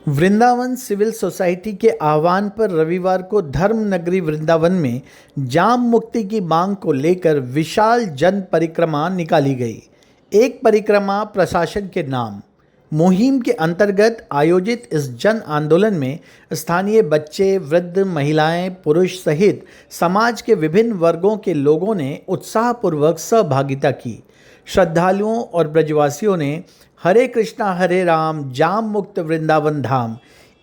Vrindavan civil society के आह्वान पर रविवार को धर्म नगरी वृंदावन में जाम मुक्ति की मांग को लेकर विशाल जन परिक्रमा निकाली गई। एक परिक्रमा प्रशासन के नाम मुहिम के अंतर्गत आयोजित इस जन आंदोलन में स्थानीय बच्चे, वृद्ध, महिलाएं, पुरुष सहित समाज के विभिन्न वर्गों के लोगों ने उत्साहपूर्वक सहभागिता की। श्रद्धालुओं और ब्रजवासियों ने हरे कृष्णा हरे राम, जाम मुक्त वृंदावन धाम,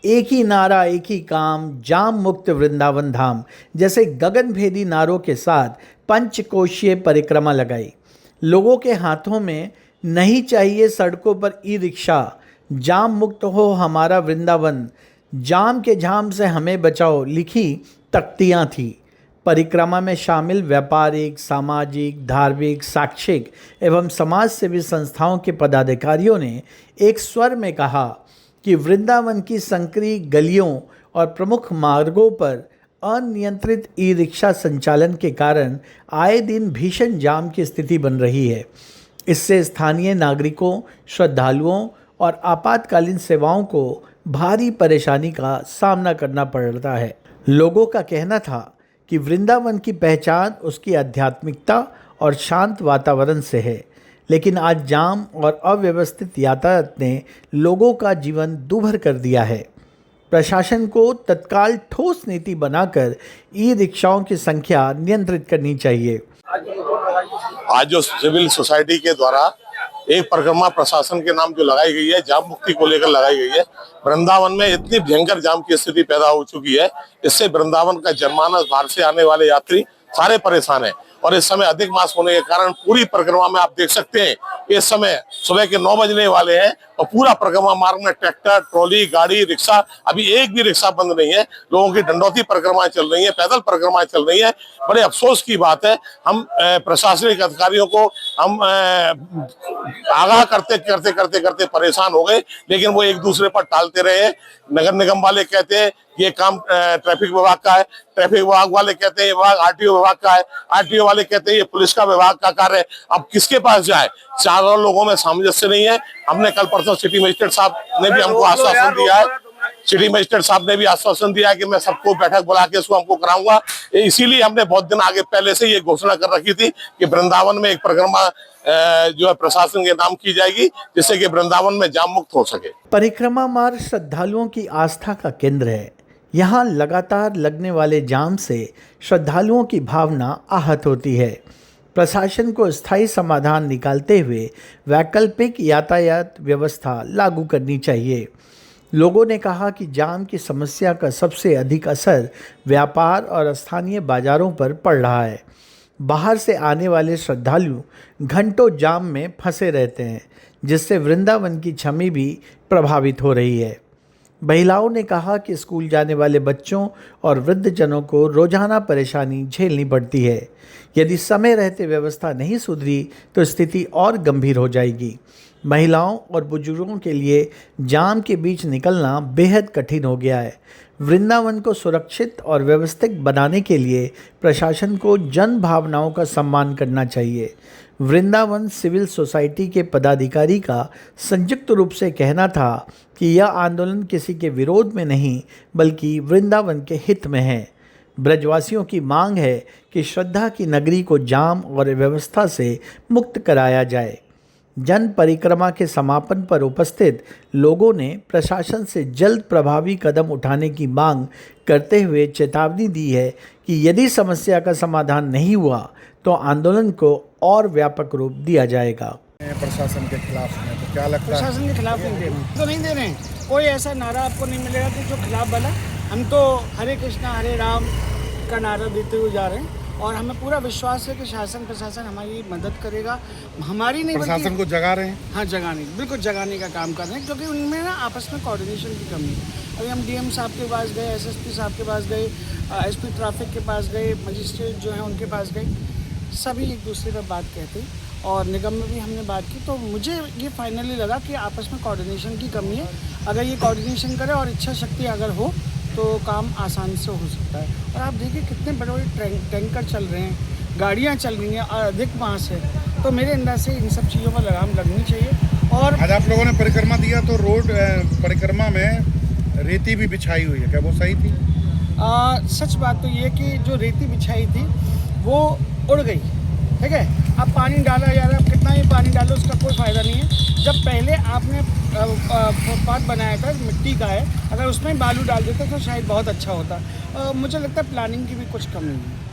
एक ही नारा एक ही काम, जाम मुक्त वृंदावन धाम जैसे गगनभेदी नारों के साथ पंचकोशीय परिक्रमा लगाई। लोगों के हाथों में नहीं चाहिए सड़कों पर ई रिक्शा, जाम मुक्त हो हमारा वृंदावन, जाम के झाम से हमें बचाओ लिखी तख्तियाँ थीं। परिक्रमा में शामिल व्यापारिक, सामाजिक, धार्मिक, शैक्षिक एवं समाज सेवी संस्थाओं के पदाधिकारियों ने एक स्वर में कहा कि वृंदावन की संकरी गलियों और प्रमुख मार्गों पर अनियंत्रित ई रिक्शा संचालन के कारण आए दिन भीषण जाम की स्थिति बन रही है। इससे स्थानीय नागरिकों, श्रद्धालुओं और आपातकालीन सेवाओं को भारी परेशानी का सामना करना पड़ रहा है। लोगों का कहना था कि वृंदावन की पहचान उसकी आध्यात्मिकता और शांत वातावरण से है, लेकिन आज जाम और अव्यवस्थित यातायात ने लोगों का जीवन दूभर कर दिया है। प्रशासन को तत्काल ठोस नीति बनाकर ई रिक्शाओं की संख्या नियंत्रित करनी चाहिए। आज जो सिविल सोसाइटी के द्वारा एक परिक्रमा प्रशासन के नाम जो लगाई गई है, जाम मुक्ति को लेकर लगाई गई है, वृंदावन में इतनी भयंकर जाम की स्थिति पैदा हो चुकी है। इससे वृंदावन का जनमानस, बाहर से आने वाले यात्री सारे परेशान हैं। और इस समय अधिक मास होने के कारण पूरी परिक्रमा में आप देख सकते हैं इस समय सुबह के 9 बजने वाले हैं और पूरा परिक्रमा मार्ग में ट्रैक्टर, ट्रॉली, गाड़ी, रिक्शा, अभी एक भी रिक्शा बंद नहीं है। लोगों की दंडौती परिक्रमाएं चल रही है, पैदल परिक्रमाएं चल रही है। बड़े अफसोस की बात है, हम प्रशासनिक अधिकारियों को हम आगाह करते परेशान हो गए, लेकिन वो एक दूसरे पर टालते रहे। नगर निगम वाले कहते हैं ये काम ट्रैफिक विभाग का है, ट्रैफिक विभाग वाले कहते हैं ये विभाग आरटीओ विभाग का है, आरटीओ वाले कहते हैं ये पुलिस का विभाग का कार्य है। अब किसके पास जाए? चारों लोगों में सामंजस्य नहीं है। हमने कल परसों सिटी मजिस्ट्रेट साहब ने भी हमको आश्वासन दिया है, सिटी मजिस्ट्रेट साहब ने भी आश्वासन दिया है कि मैं सबको बैठक बुला के इसको हमको कराऊंगा। इसीलिए हमने बहुत दिन आगे पहले से ये घोषणा कर रखी थी कि वृंदावन में एक परिक्रमा जो है प्रशासन के नाम की जाएगी, जिससे कि वृंदावन में जाम मुक्त हो सके। परिक्रमा मार्ग श्रद्धालुओं की आस्था का केंद्र है। यहाँ लगातार लगने वाले जाम से श्रद्धालुओं की भावना आहत होती है। प्रशासन को स्थायी समाधान निकालते हुए वैकल्पिक यातायात व्यवस्था लागू करनी चाहिए। लोगों ने कहा कि जाम की समस्या का सबसे अधिक असर व्यापार और स्थानीय बाजारों पर पड़ रहा है। बाहर से आने वाले श्रद्धालु घंटों जाम में फंसे रहते हैं, जिससे वृंदावन की छवि भी प्रभावित हो रही है। महिलाओं ने कहा कि स्कूल जाने वाले बच्चों और वृद्धजनों को रोजाना परेशानी झेलनी पड़ती है। यदि समय रहते व्यवस्था नहीं सुधरी तो स्थिति और गंभीर हो जाएगी। महिलाओं और बुजुर्गों के लिए जाम के बीच निकलना बेहद कठिन हो गया है। वृंदावन को सुरक्षित और व्यवस्थित बनाने के लिए प्रशासन को जन भावनाओं का सम्मान करना चाहिए। वृंदावन सिविल सोसाइटी के पदाधिकारी का संयुक्त रूप से कहना था कि यह आंदोलन किसी के विरोध में नहीं बल्कि वृंदावन के हित में है। ब्रजवासियों की मांग है कि श्रद्धा की नगरी को जाम और व्यवस्था से मुक्त कराया जाए। जन परिक्रमा के समापन पर उपस्थित लोगों ने प्रशासन से जल्द प्रभावी कदम उठाने की मांग करते हुए चेतावनी दी है कि यदि समस्या का समाधान नहीं हुआ तो आंदोलन को और व्यापक रूप दिया जाएगा। प्रशासन के खिलाफ में तो क्या लगता है? प्रशासन के खिलाफ नहीं दे रहे हैं। कोई ऐसा नारा आपको नहीं मिलेगा कि जो खिलाफ वाला। हम तो हरे कृष्णा हरे राम का नारा देते हुए जा रहे हैं और हमें पूरा विश्वास है कि शासन प्रशासन हमारी मदद करेगा। हमारी नहीं, प्रशासन को जगा रहे हैं। हाँ, जगाने, बिल्कुल जगाने का काम कर रहे हैं, क्योंकि उनमें ना आपस में कोऑर्डिनेशन की कमी है। अभी हम डीएम साहब के पास गए, एसएसपी साहब के पास गए, एसपी ट्रैफिक के पास गए, मजिस्ट्रेट जो हैं उनके पास गए, सभी एक दूसरे पर बात कहते और निगम में भी हमने बात की। तो मुझे ये फाइनली लगा कि आपस में कोऑर्डिनेशन की कमी है। अगर ये कोऑर्डिनेशन करे और इच्छा शक्ति अगर हो तो काम आसान से हो सकता है। और आप देखिए कितने बड़े बड़े टैंकर चल रहे हैं, गाड़ियाँ चल रही हैं और अधिक मास है। तो मेरे अंदाज से इन सब चीज़ों पर लगाम लगनी चाहिए। और आज आप लोगों ने परिक्रमा दिया तो रोड परिक्रमा में रेती भी बिछाई हुई है, क्या वो सही थी? सच बात तो ये कि जो रेती बिछाई थी वो उड़ गई, ठीक है। अब पानी डाला जा रहा है, अब कितना ही पानी डालो उसका कोई फ़ायदा नहीं है। जब पहले आपने फुटपाथ बनाया था मिट्टी का है, अगर उसमें बालू डाल देते तो शायद बहुत अच्छा होता। मुझे लगता है प्लानिंग की भी कुछ कमी है।